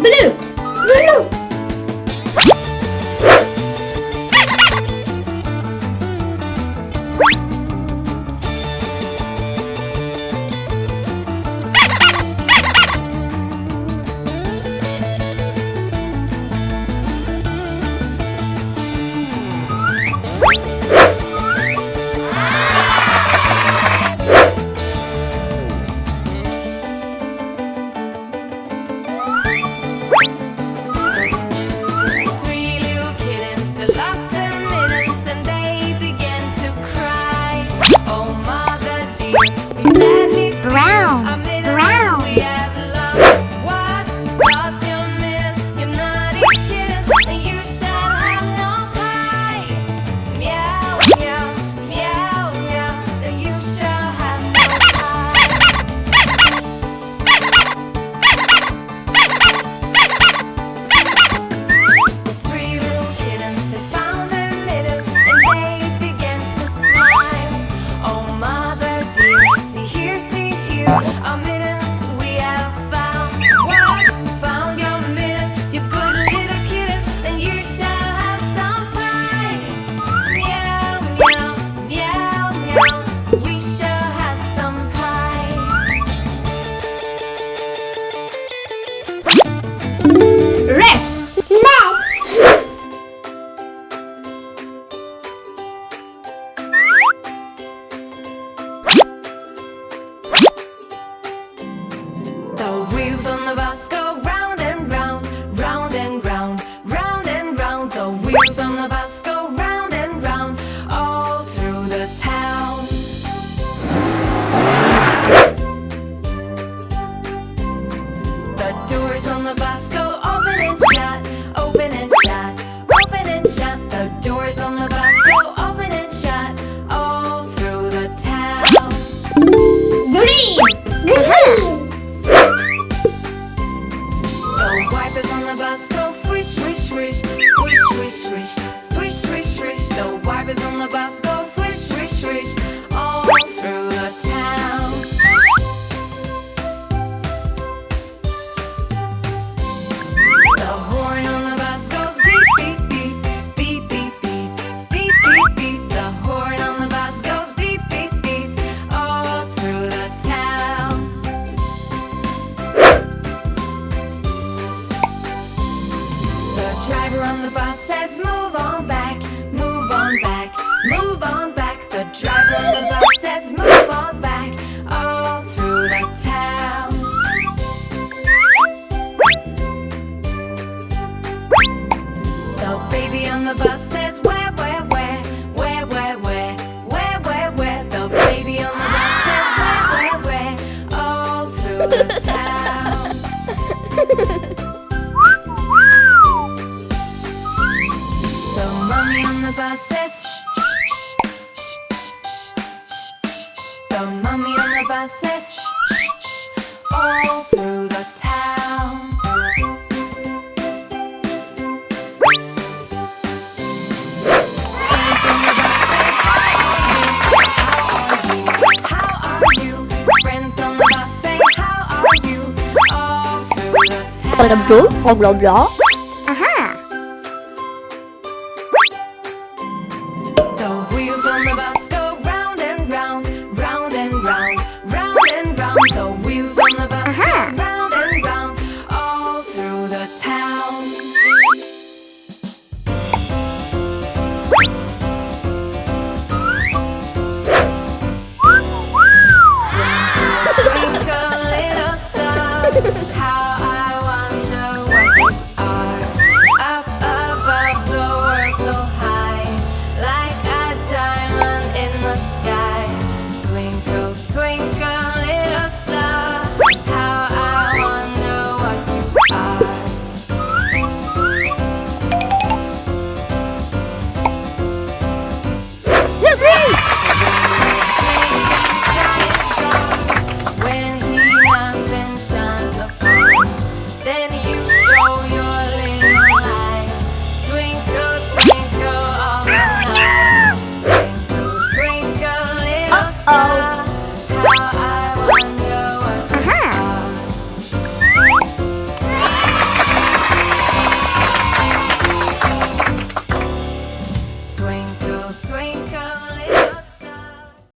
Blue. Blue. Three little kittens that lost their mittens and they began to cry. Oh, mother dear, we sadly feel Brown, our mittens brown. we have lost. What? Lost your mittens, you naughty kittens, and you shall have no pie. Meow, meow, meow, meow, and you shall have no pie. The three little kittens, they found their mittens and they began to smile. Oh, mother dear, see here, our mittens we have found. What? Found your mittens, you good little kittens, and you shall have some pie. Meow, meow, meow, meow, we shall have some pie. Red. The wheels on the bus go round and round, round and round, round and round. The wheels on the bus go round and round, all through the town. The doors on the bus go open and shut, open and shut, open and shut. The doors on the bus go open and shut, all through the town. Green. Green. The wipers on the bus go swish, swish, swish, swish, swish, swish, swish, swish, swish. The wipers on the bus go swish, swish, swish, all through the town. The horn on the bus goes beep, beep, beep, beep, beep, beep, beep, beep, beep. The horn on the bus goes beep, beep, beep, all through the town. The driver on the bus says, move on back, move on back, move on back. The driver on the bus says, move on back, all through the town. The baby on the bus says, where, where, where, where, where, where, where, where, where. The baby on the bus says, where, where, where, all through the town. The mummy on the bus says shh, shh, shh, shh, shh, shh. The mummy on the bus says shh, shh, shh, all through the town. Friends on the bus say, how are you? Friends on the bus say, how are you? All through the town. Blah blah blah.